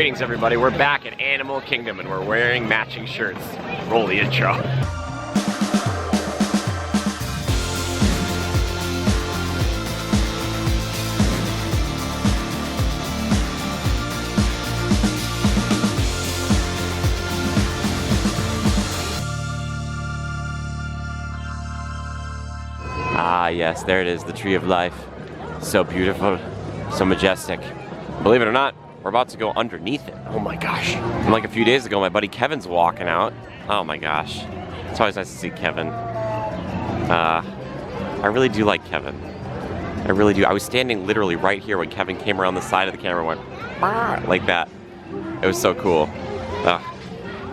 Greetings everybody, we're back at Animal Kingdom and we're wearing matching shirts. Roll the intro. Ah yes, there it is, the Tree of Life. So beautiful, so majestic. Believe it or not, we're about to go underneath it. Oh my gosh. And like a few days ago, my buddy Kevin's walking out. Oh my gosh. It's always nice to see Kevin. I really do like Kevin. I really do. I was standing literally right here when Kevin came around the side of the camera and went, "Bah," like that. It was so cool.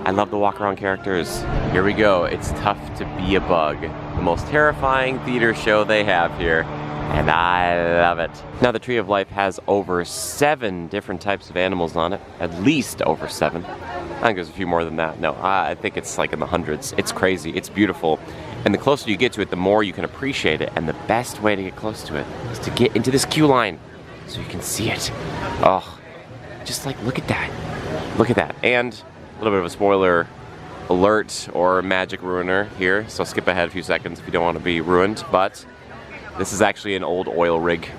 I love the walk around characters. Here we go. It's Tough to Be a Bug. The most terrifying theater show they have here. And I love it. Now the Tree of Life has over 7 different types of animals on it. At least over 7. I think there's a few more than that. No, I think it's like in the hundreds. It's crazy, it's beautiful. And the closer you get to it, the more you can appreciate it. And the best way to get close to it is to get into this queue line so you can see it. Oh, just like, look at that. Look at that. And a little bit of a spoiler alert or magic ruiner here. So skip ahead a few seconds if you don't want to be ruined. But this is actually an old oil rig.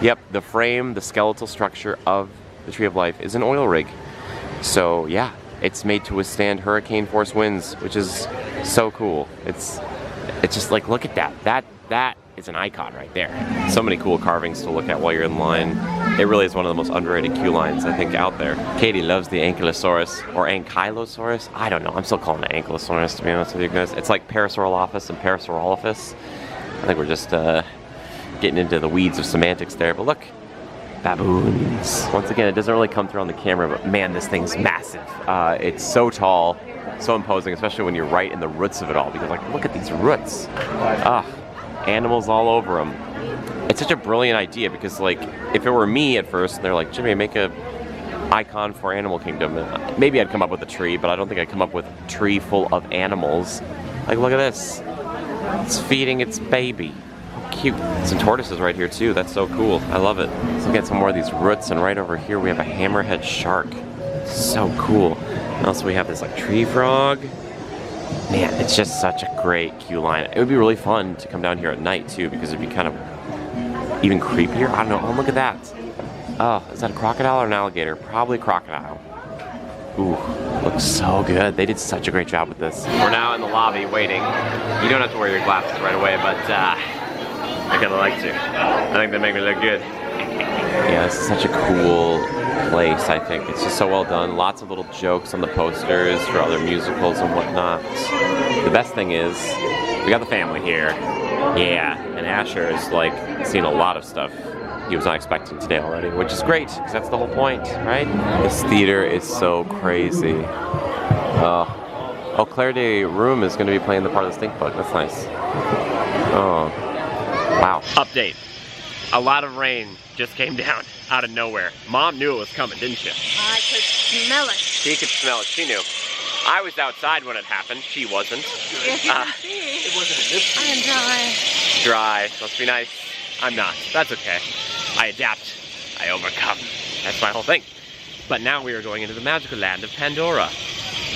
Yep, the frame, the skeletal structure of the Tree of Life is an oil rig. So yeah, it's made to withstand hurricane force winds, which is so cool. It's just like, look at that. That is an icon right there. So many cool carvings to look at while you're in line. It really is one of the most underrated queue lines, I think, out there. Katie loves the Ankylosaurus, or Ankylosaurus. I don't know, I'm still calling it Ankylosaurus, to be honest with you guys. It's like Parasaurolophus and Parasaurolophus. I think we're just getting into the weeds of semantics there, but look, baboons. Once again, it doesn't really come through on the camera, but man, this thing's massive. It's so tall, so imposing, especially when you're right in the roots of it all, because like, look at these roots. Animals all over them. It's such a brilliant idea because like, if it were me at first, they're like, Jimmy, make a icon for Animal Kingdom. And maybe I'd come up with a tree, but I don't think I'd come up with a tree full of animals. Like, look at this. It's feeding its baby. How cute. Some tortoises right here too. That's so cool. I love it. Let's look at some more of these roots, and right over here we have a hammerhead shark. So cool. And also we have this like tree frog. Man, it's just such a great queue line. It would be really fun to come down here at night too, because it'd be kind of even creepier. I don't know. Oh, look at that. Oh, is that a crocodile or an alligator? Probably crocodile. Ooh, looks so good. They did such a great job with this. We're now in the lobby waiting. You don't have to wear your glasses right away, but I kind of like to. I think they make me look good. Yeah, this is such a cool place, I think. It's just so well done. Lots of little jokes on the posters for other musicals and whatnot. The best thing is, we got the family here. Yeah, and Asher is like seen a lot of stuff he was not expecting today already, which is great, because that's the whole point, right? This theater is so crazy. Oh, Claire de Room is going to be playing the part of the stink bug. That's nice. Oh, wow. Update. A lot of rain just came down out of nowhere. Mom knew it was coming, didn't she? I could smell it. She could smell it. She knew. I was outside when it happened. She wasn't. Yes, you can see. It wasn't in this. I am dry. Dry. Must be nice. I'm not. That's okay. I adapt. I overcome. That's my whole thing. But now we are going into the magical land of Pandora,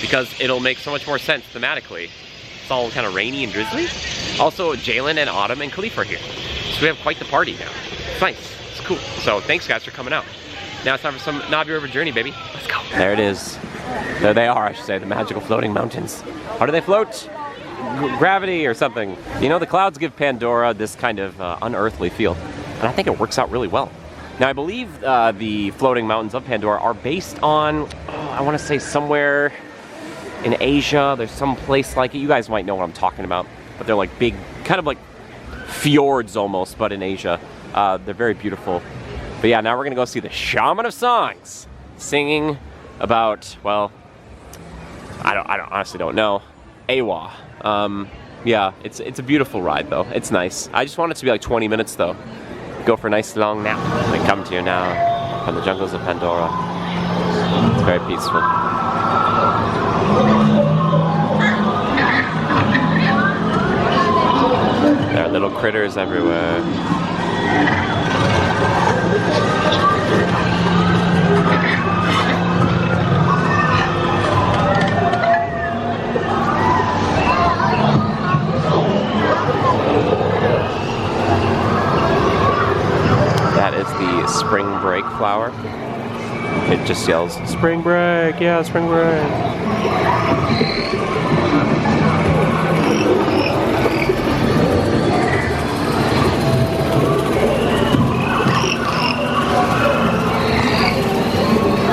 because it'll make so much more sense thematically. It's all kind of rainy and drizzly. Also, Jalen and Autumn and Khalif are here. So we have quite the party now. It's nice. It's cool. So thanks guys for coming out. Now it's time for some Navi River journey, baby. Let's go. There it is. There they are, I should say, the magical floating mountains. How do they float? Gravity or something. You know, the clouds give Pandora this kind of unearthly feel, and I think it works out really well. Now, I believe the floating mountains of Pandora are based on, I want to say somewhere in Asia. There's some place like it. You guys might know what I'm talking about, but they're like big, kind of like fjords almost, but in Asia. They're very beautiful. But yeah, now we're gonna go see the Shaman of Songs singing about, well, I honestly don't know. Awa. Yeah, it's a beautiful ride though. It's nice. I just want it to be like 20 minutes though. Go for a nice long nap. I come to you now from the jungles of Pandora. It's very peaceful. There are little critters everywhere. It just yells, spring break, yeah, spring break.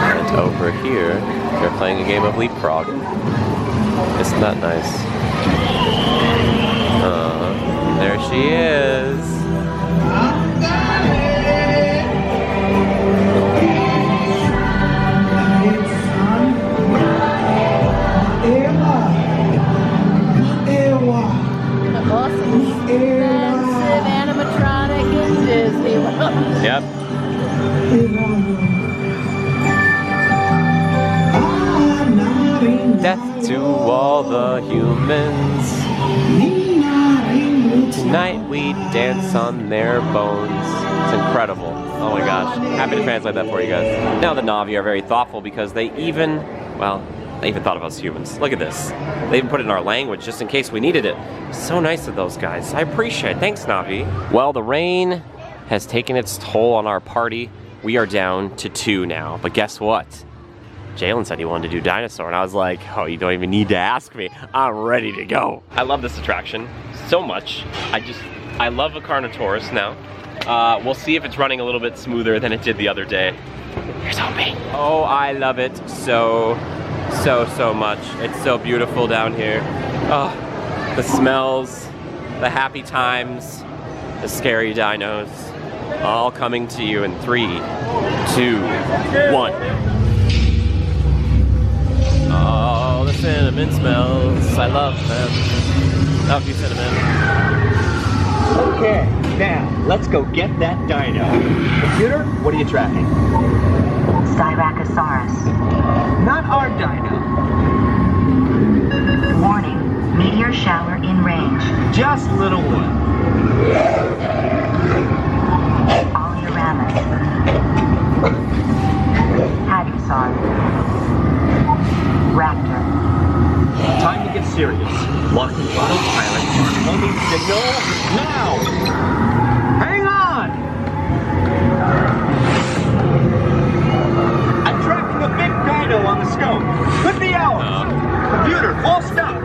And over here, they're playing a game of leapfrog. Isn't that nice? There she is. Expensive animatronic in Disney World. Yep. Death to all the humans. Tonight we dance on their bones. It's incredible. Oh my gosh. Happy to translate that for you guys. Now the Na'vi are very thoughtful because they even thought of us humans. Look at this. They even put it in our language just in case we needed it. So nice of those guys. I appreciate it. Thanks, Na'vi. Well, the rain has taken its toll on our party. We are down to 2 now. But guess what? Jalen said he wanted to do Dinosaur, and I was like, oh, you don't even need to ask me. I'm ready to go. I love this attraction so much. I love a Carnotaurus now. We'll see if it's running a little bit smoother than it did the other day. Here's hoping. Oh, I love it so much. It's so beautiful down here. Oh, the smells, the happy times, the scary dinos, all coming to you in 3, 2, 1. Oh, the cinnamon smells. I love them. Love you, cinnamon. Okay, now let's go get that dino. Computer, what are you tracking? Styracosaurus. Not our dino. Warning, meteor shower in range. Just little one. Oleoramus. Hadrosaur. Raptor. Time to get serious. Locking autopilot on homing signal now! Hang on! I'm tracking a big dino on the scope. Could be ours. Computer, full stop.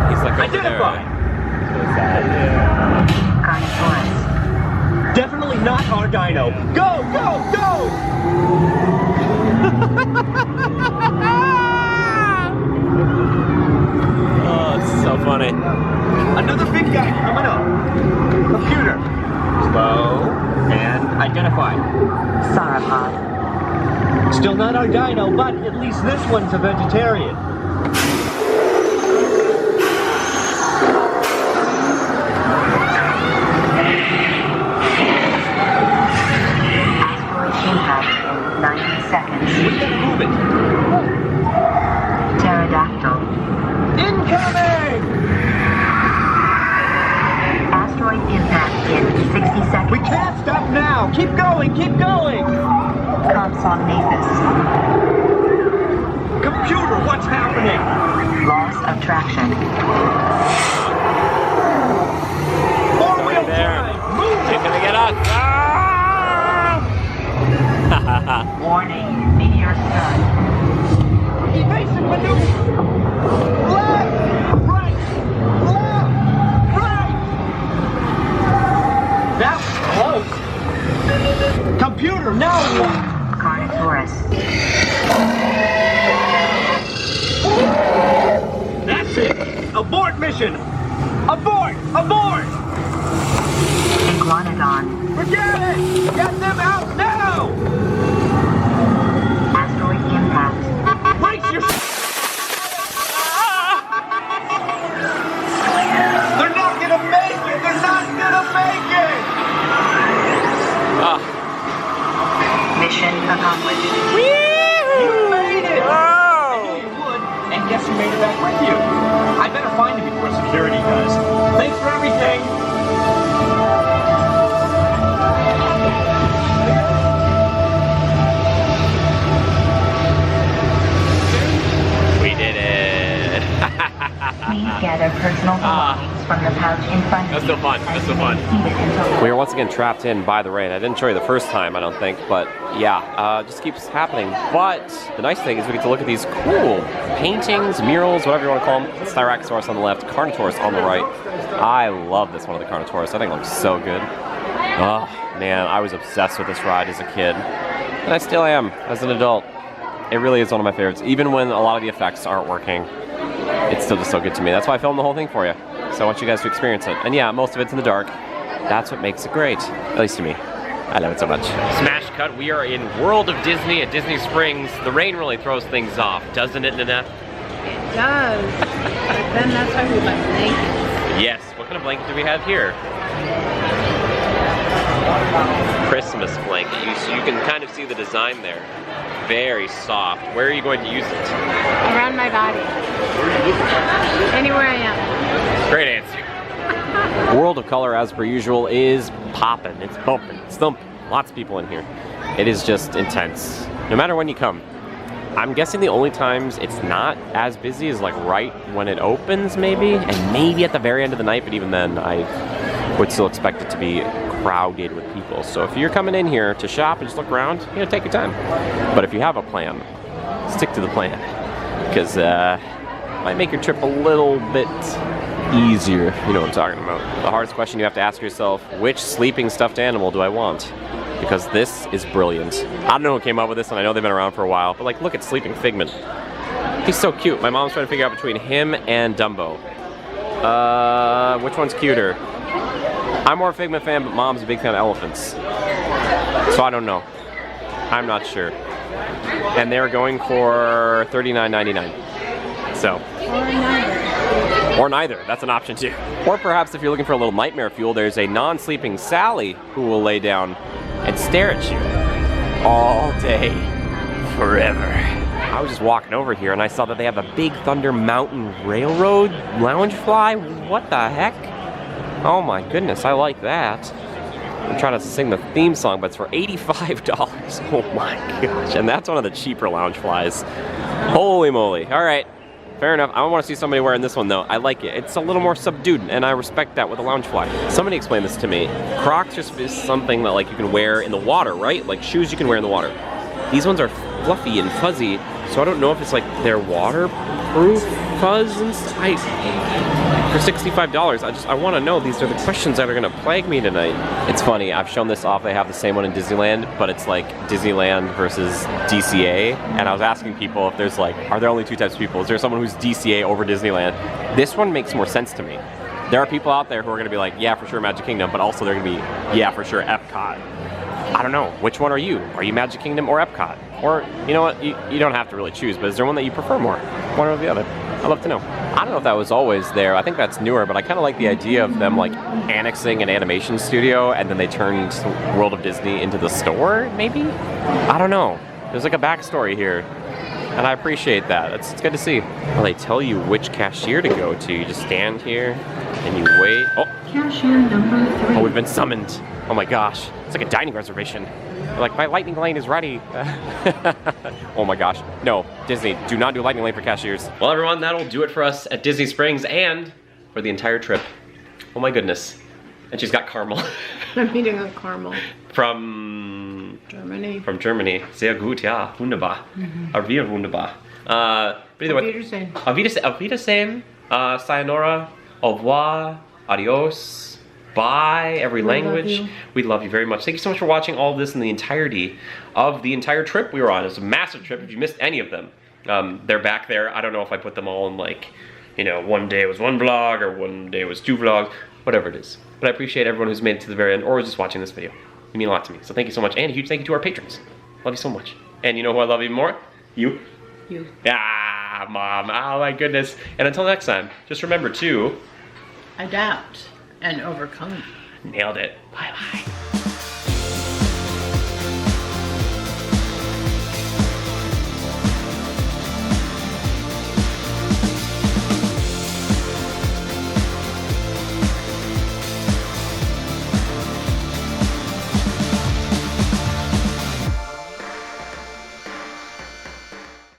He's like over Identify. Carnotaurus. Definitely not our dino. Go, go, go! Oh, it's so funny. Another big guy coming up. Computer, slow and identify. Sauropod. Still not our dino, but at least this one's a vegetarian. Asteroid impact in 90 seconds. We gotta move it. Pterodactyl. Incoming! Asteroid impact in 60 seconds. We can't stop now! Keep going, keep going! Compsognathus. Computer, what's happening? Loss of traction. Four-wheel There. drive! Move He's it! gonna get us. Ah! Warning, meteor strike. Evasive maneuver! Left! Right! Left! Right! That was close! Computer, now what? Carnotaurus. That's it! Abort mission! Abort! Abort! Iguanodon. Forget it! Get them out now! Asteroid impact. Brace your... They're not gonna make it! They're not gonna make it! Ah. Mission accomplished. You made it! Oh. I knew you would, and guess who made it back with you? I better find him before security does. Thanks for everything! We did it. Please gather personal belongings from the pouch in front of That's still fun. That's still fun. We are once again trapped in by the rain. I didn't show you the first time, I don't think, but yeah, just keeps happening. But the nice thing is we get to look at these cool paintings, murals, whatever you want to call them. Styracosaurus on the left, Carnotaurus on the right. I love this one of the Carnotaurus. I think it looks so good. Oh man, I was obsessed with this ride as a kid, and I still am as an adult. It really is one of my favorites. Even when a lot of the effects aren't working, it's still just so good to me. That's why I filmed the whole thing for you. So I want you guys to experience it. And yeah, most of it's in the dark. That's what makes it great, at least to me. I love it so much. Smash cut, we are in World of Disney at Disney Springs. The rain really throws things off, doesn't it, Nanette? It does. But then that's why we buy blankets. Yes, what kind of blanket do we have here? Christmas blanket. You can kind of see the design there. Very soft. Where are you going to use it? Around my body. Anywhere I am. Great answer. World of Color, as per usual, is popping. It's bumping. It's thumping. Lots of people in here. It is just intense. No matter when you come. I'm guessing the only times it's not as busy is like right when it opens, maybe, and maybe at the very end of the night, but even then I would still expect it to be crowded with people. So if you're coming in here to shop and just look around, you know, take your time. But if you have a plan, stick to the plan, because might make your trip a little bit easier, if you know what I'm talking about. The hardest question you have to ask yourself, which sleeping stuffed animal do I want? Because this is brilliant. I don't know who came up with this, and I know they've been around for a while, but like, look at Sleeping Figment. He's so cute. My mom's trying to figure out between him and Dumbo. Which one's cuter? I'm more a Figment fan, but Mom's a big fan of elephants. So I don't know. I'm not sure. And they're going for $39.99. So. Or neither. Or neither. That's an option too. Or perhaps if you're looking for a little nightmare fuel, there's a non-sleeping Sally who will lay down and stare at you all day, forever. I was just walking over here and I saw that they have a Big Thunder Mountain Railroad Loungefly. What the heck? Oh my goodness, I like that. I'm trying to sing the theme song, but it's for $85. Oh my gosh, and that's one of the cheaper Loungeflies. Holy moly. All right, fair enough. I want to see somebody wearing this one though. I like it. It's a little more subdued, and I respect that with a Loungefly. Somebody explained this to me. Crocs just is something that like you can wear in the water, right? Like shoes you can wear in the water. These ones are fluffy and fuzzy, so I don't know if it's like they're waterproof fuzz and for $65, I want to know. These are the questions that are going to plague me tonight. It's funny, I've shown this off. They have the same one in Disneyland, but it's like Disneyland versus DCA. And I was asking people if there's like, are there only two types of people? Is there someone who's DCA over Disneyland? This one makes more sense to me. There are people out there who are going to be like, yeah, for sure Magic Kingdom, but also they're going to be, yeah, for sure Epcot. I don't know. Which one are you? Are you Magic Kingdom or Epcot? Or, you know what, you don't have to really choose, but is there one that you prefer more? One or the other? I'd love to know. I don't know if that was always there. I think that's newer, but I kind of like the idea of them like annexing an animation studio and then they turned World of Disney into the store, maybe? I don't know. There's like a backstory here. And I appreciate that. It's good to see. Well, they tell you which cashier to go to. You just stand here and you wait. Oh, Cashier number 3. oh, we've been summoned. Oh my gosh. It's like a dining reservation. They're like, my lightning lane is ready. Oh my gosh. No, Disney, do not do lightning lane for cashiers. Well, everyone, that'll do it for us at Disney Springs and for the entire trip. Oh my goodness. And she's got caramel. I'm eating a caramel. From Germany. From Germany. Sehr gut, ja. Wunderbar. Sehr wunderbar. But either way. Auf Wiedersehen. Sayonara. Au revoir. Adios. Bye, every language. We love you very much. Thank you so much for watching all of this in the entirety of the entire trip we were on. It was a massive trip. If you missed any of them, they're back there. I don't know if I put them all in like, you know, one day it was one vlog or one day it was 2 vlogs, whatever it is. But I appreciate everyone who's made it to the very end or is just watching this video. You mean a lot to me. So thank you so much. And a huge thank you to our patrons. Love you so much. And you know who I love even more? You. You. Ah, Mom. Oh my goodness. And until next time, just remember to Adapt and overcome. Nailed it. Bye bye.